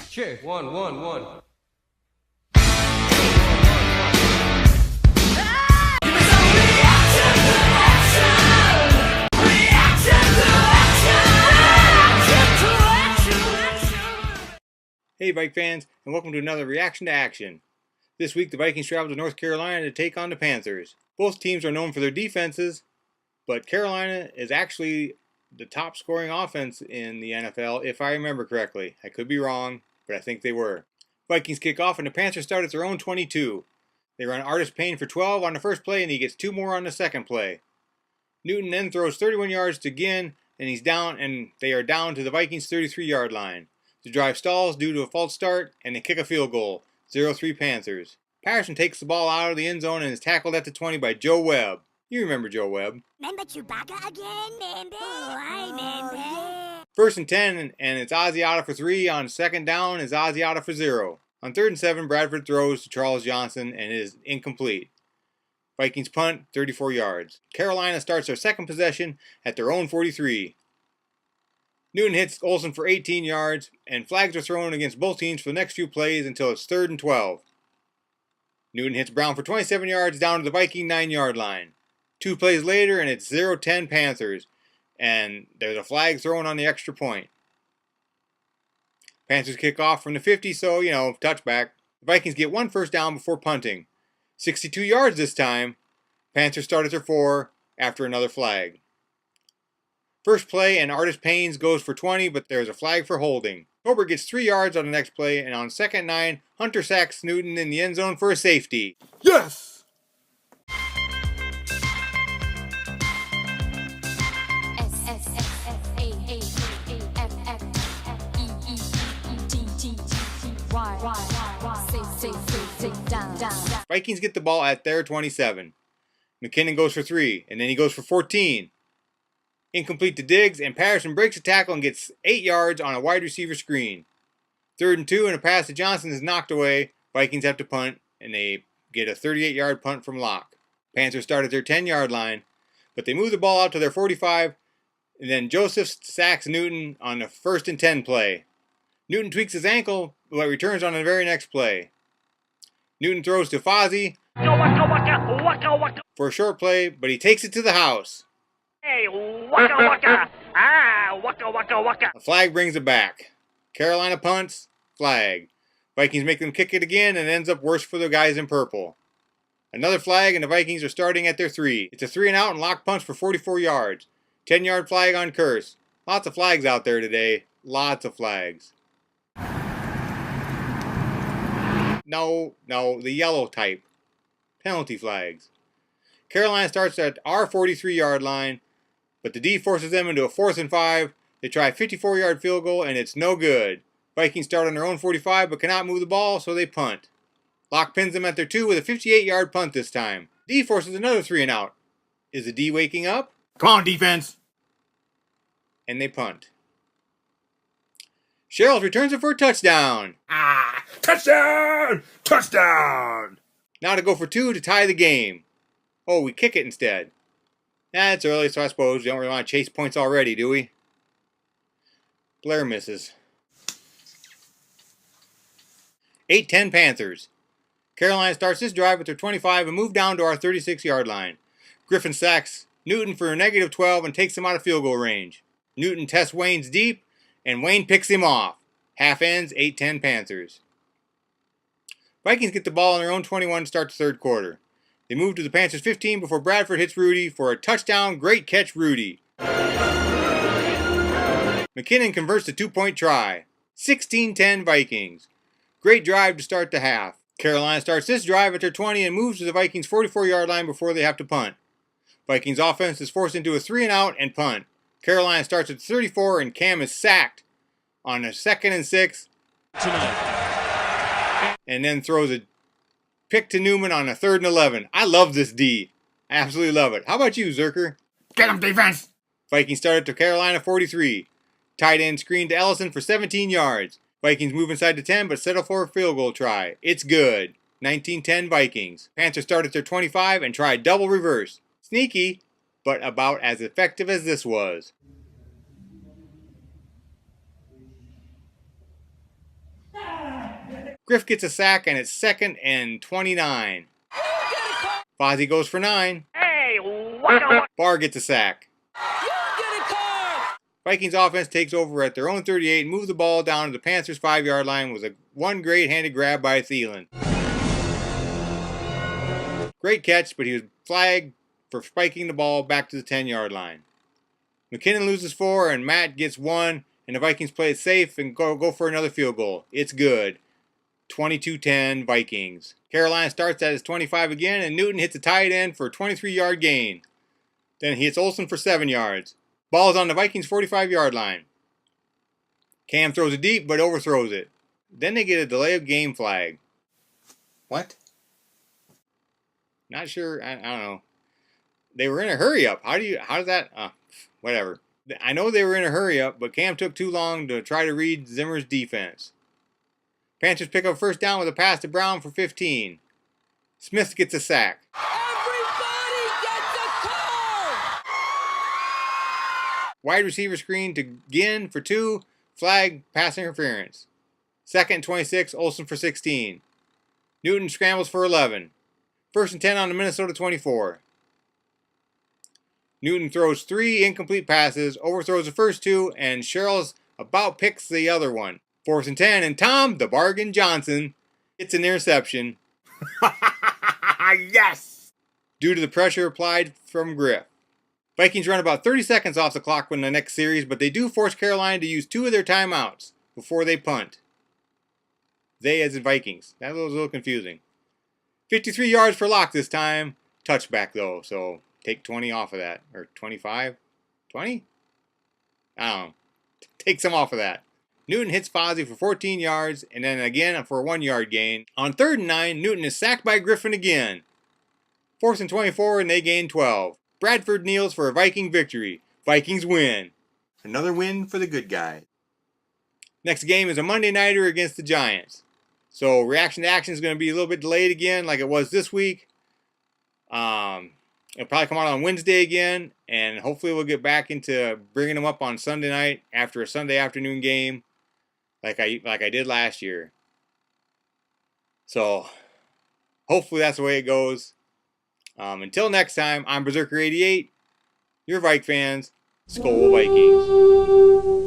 Check, one, one, one. Hey Vike fans, and welcome to another Reaction to Action. This week the Vikings travel to North Carolina to take on the Panthers. Both teams are known for their defenses, but Carolina is actually the top scoring offense in the NFL, if I remember correctly. I could be wrong, but I think they were. Vikings kick off and the Panthers start at their own 22. They run Artis Payne for 12 on the first play and he gets 2 more on the second play. Newton then throws 31 yards to Ginn and he's down, and they are down to the Vikings 33-yard line. The drive stalls due to a false start, and they kick a field goal. 0-3 Panthers. Patterson takes the ball out of the end zone and is tackled at the 20 by Joe Webb. You remember Joe Webb. Remember Chewbacca again? Remember? Oh, I remember. First and 10, and it's Asiata for 3. On second down is Asiata for 0. On 3rd and 7, Bradford throws to Charles Johnson and it is incomplete. Vikings punt, 34 yards. Carolina starts their second possession at their own 43. Newton hits Olsen for 18 yards, and flags are thrown against both teams for the next few plays until it's 3rd and 12. Newton hits Brown for 27 yards down to the Viking 9-yard line. 2 plays later, and it's 0-10 Panthers, and there's a flag thrown on the extra point. Panthers kick off from the 50, so, touchback. The Vikings get 1 first down before punting. 62 yards this time. Panthers start at their 4 after another flag. First play, and Artis Payne goes for 20, but there's a flag for holding. Colbert gets 3 yards on the next play, and on 2nd and 9, Hunter sacks Newton in the end zone for a safety. Yes! Vikings get the ball at their 27. McKinnon goes for 3, and then he goes for 14. Incomplete to Diggs, and Patterson breaks a tackle and gets 8 yards on a wide receiver screen. 3rd and 2, and a pass to Johnson is knocked away. Vikings have to punt, and they get a 38-yard punt from Locke. Panthers start at their 10-yard line, but they move the ball out to their 45, and then Joseph sacks Newton on the 1st and 10 play. Newton tweaks his ankle, but returns on the very next play. Newton throws to Fozzie for a short play, but he takes it to the house. Hey, waka waka! Ah, waka waka waka! A flag brings it back. Carolina punts, flag. Vikings make them kick it again, and it ends up worse for the guys in purple. Another flag, and the Vikings are starting at their 3. It's a 3 and out, and Locke punts for 44 yards. 10-yard flag on Curse. Lots of flags out there today. Lots of flags. No, the yellow type. Penalty flags. Carolina starts at our 43-yard line, but the D forces them into a 4th and 5. They try a 54-yard field goal, and it's no good. Vikings start on their own 45, but cannot move the ball, so they punt. Locke pins them at their 2 with a 58-yard punt this time. D forces another 3 and out. Is the D waking up? Come on, defense! And they punt. Sherrills returns it for a touchdown. Touchdown! Touchdown! Now to go for 2 to tie the game. Oh, we kick it instead. It's early, so I suppose we don't really want to chase points already, do we? Blair misses. 8-10 Panthers. Carolina starts this drive at their 25 and move down to our 36-yard line. Griffin sacks Newton for a -12 and takes him out of field goal range. Newton tests Wayne's deep, and Wayne picks him off. Half ends, 8-10 Panthers. Vikings get the ball on their own 21 to start the 3rd quarter. They move to the Panthers 15 before Bradford hits Rudy for a touchdown. Great catch, Rudy. McKinnon converts a 2-point try. 16-10 Vikings. Great drive to start the half. Carolina starts this drive at their 20 and moves to the Vikings 44-yard line before they have to punt. Vikings offense is forced into a 3 and out and punt. Carolina starts at 34 and Cam is sacked on a 2nd and 6. And then throws a pick to Newman on a 3rd and 11. I love this D. I absolutely love it. How about you, Zerker? Get him, defense! Vikings start at the Carolina 43. Tight end screen to Ellison for 17 yards. Vikings move inside the 10 but settle for a field goal try. It's good. 19-10 Vikings. Panthers start at their 25 and try double reverse. Sneaky, but about as effective as this was. Griff gets a sack, and it's 2nd and 29. Fozzie goes for 9. Hey, waka waka. Barr gets a sack. Vikings offense takes over at their own 38 and moves the ball down to the Panthers' 5-yard line with one great-handed grab by Thielen. Great catch, but he was flagged for spiking the ball back to the 10-yard line. McKinnon loses 4, and Matt gets 1, and the Vikings play it safe and go for another field goal. It's good. 22-10 Vikings. Carolina starts at his 25 again, and Newton hits a tight end for a 23-yard gain. Then he hits Olsen for 7 yards. Ball is on the Vikings' 45-yard line. Cam throws it deep, but overthrows it. Then they get a delay of game flag. What? Not sure. I don't know. They were in a hurry up. How does that? Whatever. I know they were in a hurry up, but Cam took too long to try to read Zimmer's defense. Panthers pick up first down with a pass to Brown for 15. Smith gets a sack. Wide receiver screen to Ginn for 2. Flag, pass interference. 2nd and 26, Olsen for 16. Newton scrambles for 11. 1st and 10 on the Minnesota 24. Newton throws 3 incomplete passes, overthrows the first 2, and Sherrills about picks the other one. 4th and 10, and Tom, the bargain Johnson, gets an interception. Yes! Due to the pressure applied from Griff. Vikings run about 30 seconds off the clock in the next series, but they do force Carolina to use 2 of their timeouts before they punt. They as in Vikings. That was a little confusing. 53 yards for Locke this time. Touchback though, so take 20 off of that. Or 25? 20? I don't know. Take some off of that. Newton hits Fozzie for 14 yards, and then again for a 1-yard gain. On 3rd and 9, Newton is sacked by Griffin again. 4th and 24, and they gain 12. Bradford kneels for a Viking victory. Vikings win. Another win for the good guys. Next game is a Monday nighter against the Giants. So Reaction to Action is going to be a little bit delayed again like it was this week. It'll probably come out on Wednesday again. And hopefully we'll get back into bringing them up on Sunday night after a Sunday afternoon game like I did last year. So hopefully that's the way it goes. Until next time, I'm Berserker88. Your Vike fans. Skol Vikings.